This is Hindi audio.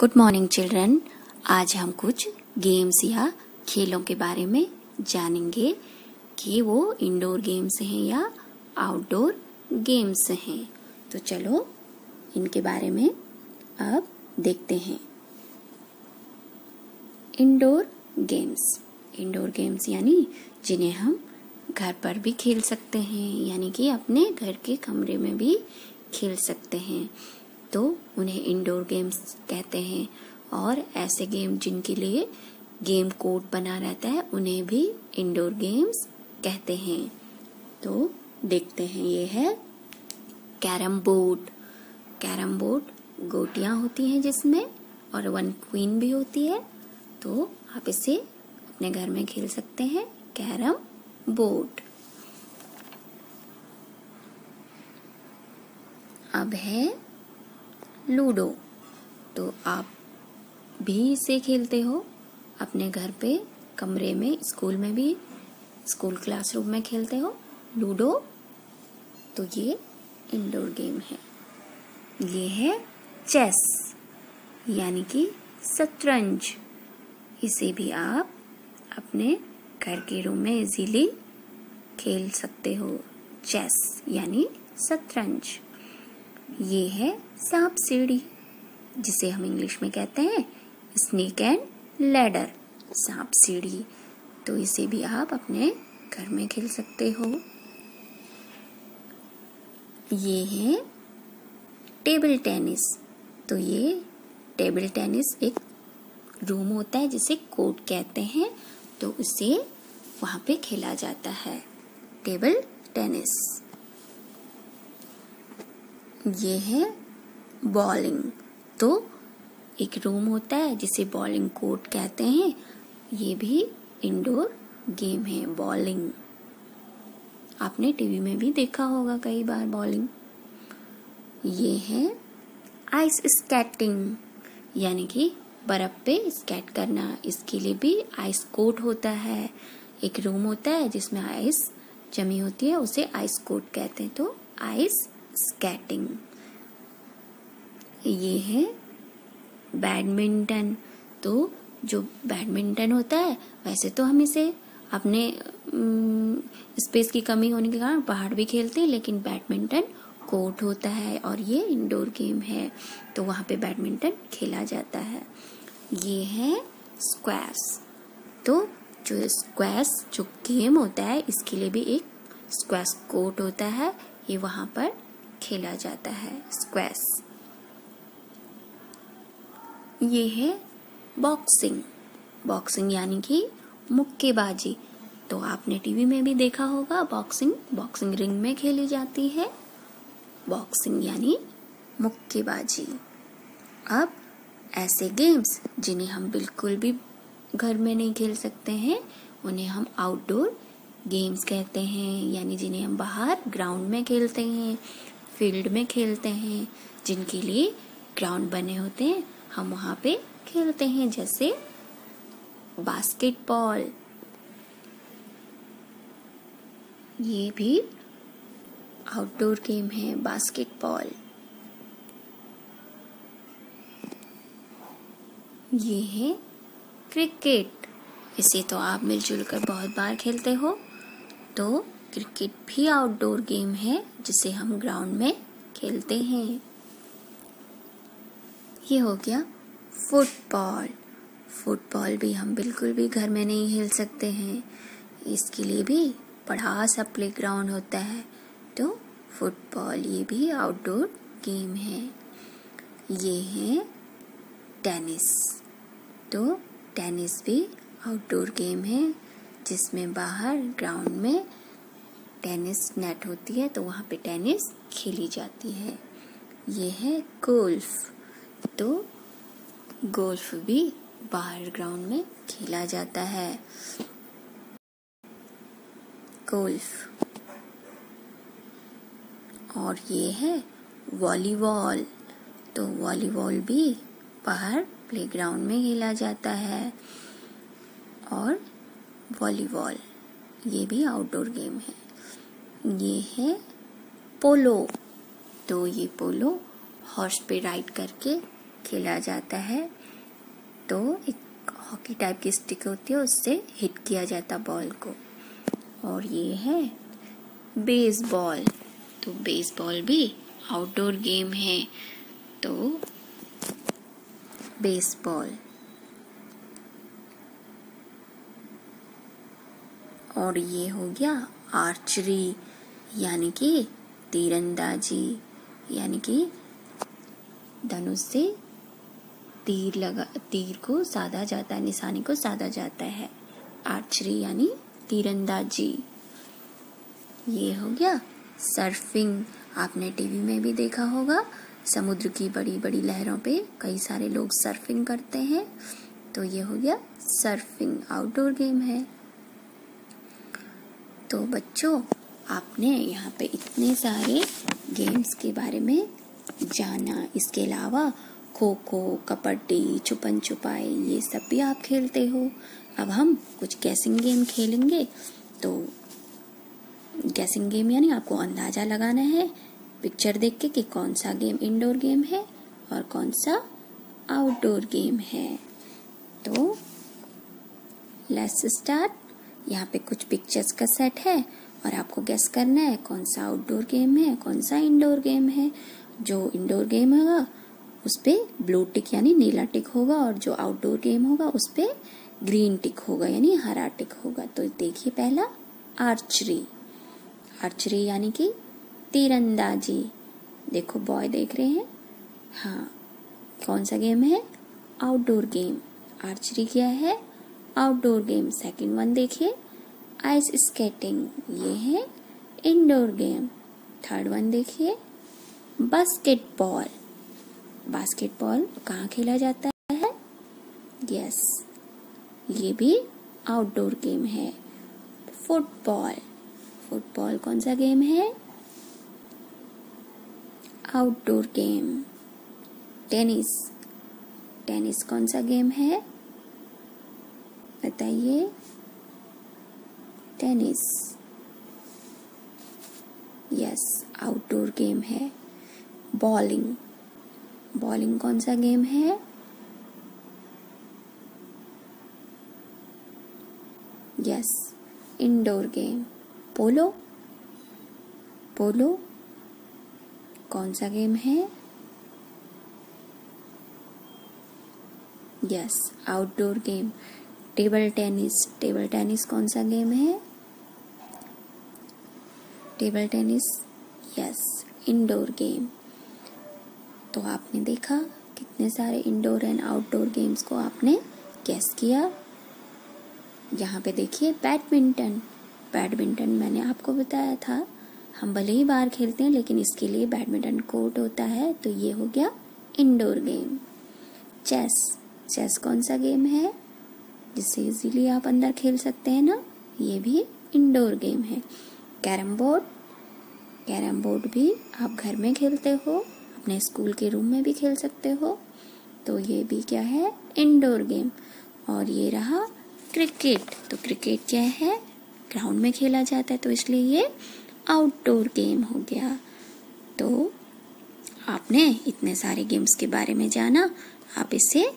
Good morning children. आज हम कुछ गेम्स या खेलों के बारे में जानेंगे कि वो इंडोर गेम्स हैं या आउटडोर गेम्स हैं। तो चलो इनके बारे में अब देखते हैं। इंडोर गेम्स यानी जिन्हें हम घर पर भी खेल सकते हैं, यानी कि अपने घर के कमरे में भी खेल सकते हैं, तो उन्हें इंडोर गेम्स कहते हैं। और ऐसे गेम जिनके लिए गेम कोड बना रहता है उन्हें भी इंडोर गेम्स कहते हैं। तो देखते हैं, ये है कैरम बोर्ड गोटियां होती हैं जिसमें, और 1 क्वीन भी होती है, तो आप इसे अपने घर में खेल सकते हैं, कैरम बोर्ड। अब है लूडो। तो आप भी इसे खेलते हो अपने घर पे, कमरे में, स्कूल में भी, स्कूल क्लासरूम में खेलते हो लूडो। तो ये इंडोर गेम है। ये है चेस यानी कि शतरंज। इसे भी आप अपने घर के रूम में इजीली खेल सकते हो, चेस यानी शतरंज। ये है सांप सीढ़ी, जिसे हम इंग्लिश में कहते हैं स्नेक एंड लैडर, सांप सीढ़ी। तो इसे भी आप अपने घर में खेल सकते हो। ये है टेबल टेनिस। तो ये टेबल टेनिस एक रूम होता है जिसे कोर्ट कहते हैं, तो उसे वहां पे खेला जाता है, टेबल टेनिस। ये है बॉलिंग। तो एक रूम होता है जिसे बॉलिंग कोर्ट कहते हैं, ये भी इंडोर गेम है, बॉलिंग। आपने टीवी में भी देखा होगा कई बार बॉलिंग। ये है आइस स्केटिंग यानी कि बर्फ पे स्केट करना। इसके लिए भी आइस कोर्ट होता है, एक रूम होता है जिसमें आइस जमी होती है, उसे आइस कोर्ट कहते हैं, तो आइस स्केटिंग। ये है बैडमिंटन। तो जो बैडमिंटन होता है, वैसे तो हम इसे अपने स्पेस की कमी होने के कारण बाहर भी खेलते हैं, लेकिन बैडमिंटन कोर्ट होता है और ये इंडोर गेम है, तो वहां पे बैडमिंटन खेला जाता है। ये है स्क्वैश। तो जो स्क्वैश जो गेम होता है, इसके लिए भी एक स्क्वैश कोर्ट होता है, ये वहां पर खेला जाता है, स्क्वैश। ये है बॉक्सिंग यानी कि मुक्केबाजी। तो आपने टीवी में भी देखा होगा, बॉक्सिंग रिंग में खेली जाती है, बॉक्सिंग यानी मुक्केबाजी। अब ऐसे गेम्स जिन्हें हम बिल्कुल भी घर में नहीं खेल सकते हैं, उन्हें हम आउटडोर गेम्स कहते हैं, यानी जिन्हें हम बाहर ग्राउंड में खेलते हैं, फील्ड में खेलते हैं, जिनके लिए ग्राउंड बने होते हैं, हम वहां पे खेलते हैं, जैसे बास्केटबॉल। ये भी आउटडोर गेम है, बास्केटबॉल। ये है क्रिकेट। इसे तो आप मिलजुल कर बहुत बार खेलते हो, तो क्रिकेट भी आउटडोर गेम है जिसे हम ग्राउंड में खेलते हैं। ये हो गया फुटबॉल भी हम बिल्कुल भी घर में नहीं खेल सकते हैं, इसके लिए भी बड़ा सा प्लेग्राउंड होता है, तो फुटबॉल ये भी आउटडोर गेम है। ये है टेनिस। तो टेनिस भी आउटडोर गेम है, जिसमें बाहर ग्राउंड में टेनिस नेट होती है, तो वहां पे टेनिस खेली जाती है। ये है गोल्फ। तो गोल्फ भी बाहर ग्राउंड में खेला जाता है, गोल्फ। और ये है वॉलीबॉल। तो वॉलीबॉल भी बाहर प्लेग्राउंड में खेला जाता है, और वॉलीबॉल ये भी आउटडोर गेम है। ये है पोलो। तो ये पोलो हॉर्स पे राइड करके खेला जाता है। तो एक हॉकी टाइप की स्टिक होती है, उससे हिट किया जाता बॉल को। और ये है बेसबॉल। तो बेसबॉल भी आउटडोर गेम है। तो बेसबॉल। और ये हो गया आर्चरी, यानी कि तीरंदाजी, यानी कि धनुष से तीर को साधा जाता है, निशाने को साधा जाता है। आर्चरी यानी तीरंदाजी। ये हो गया सर्फिंग। आपने टीवी में भी देखा होगा, समुद्र की बड़ी बड़ी लहरों पे कई सारे लोग सर्फिंग करते हैं। तो ये हो गया सर्फिंग, आउटडोर गेम है। तो बच्चों, आपने यहाँ पे इतने सारे गेम्स के बारे में जाना। इसके अलावा खो खो, कबड्डी, छुपन छुपाई, ये सब भी आप खेलते हो। अब हम कुछ गैसिंग गेम खेलेंगे। तो गैसिंग गेम यानी आपको अंदाजा लगाना है पिक्चर देख के कि कौन सा गेम इंडोर गेम है और कौन सा आउटडोर गेम है। तो लेट्स स्टार्ट। यहाँ पे कुछ पिक्चर्स का सेट है और आपको गेस करना है कौन सा आउटडोर गेम है, कौन सा इंडोर गेम है। जो इंडोर गेम होगा उस पे ब्लू टिक यानी नीला टिक होगा, और जो आउटडोर गेम होगा उस पे ग्रीन टिक होगा यानी हरा टिक होगा। तो देखिए, पहला आर्चरी। आर्चरी यानी कि तीरंदाजी। देखो बॉय देख रहे हैं। हाँ, कौन सा गेम है? Outdoor game. आर्चरी क्या है? Outdoor game. सेकंड वन देखिए, आइस स्केटिंग, ये है इंडोर गेम। थर्ड वन देखिए, बास्केटबॉल। बास्केटबॉल कहाँ खेला जाता है? यस, ये भी आउटडोर गेम है। फुटबॉल। फुटबॉल कौन सा गेम है? Outdoor game. टेनिस। टेनिस कौन सा गेम है? बताइए। टेनिस, यस, आउटडोर गेम है। बॉलिंग। बॉलिंग कौन सा गेम है? Yes, indoor game. Polo. Polo कौन सा गेम है? Yes, outdoor game. Table tennis. Table tennis कौन सा गेम है? Table tennis, yes, indoor game. तो आपने देखा कितने सारे इंडोर एंड आउटडोर गेम्स को आपने गेस किया। यहाँ पे देखिए बैडमिंटन। बैडमिंटन मैंने आपको बताया था, हम भले ही बाहर खेलते हैं लेकिन इसके लिए बैडमिंटन कोर्ट होता है। तो ये हो गया इंडोर गेम। चेस। चेस कौन सा गेम है जिससे इजीली आप अंदर खेल सकते हैं ना? ये भी इंडोर गेम है। Carrom board. कैरम बोर्ड भी आप घर में खेलते हो, अपने स्कूल के रूम में भी खेल सकते हो। तो ये भी क्या है? Indoor game. और ये रहा क्रिकेट। तो क्रिकेट क्या है? ग्राउंड में खेला जाता है, तो इसलिए ये आउटडोर गेम हो गया। तो आपने इतने सारे गेम्स के बारे में जाना, आप इसे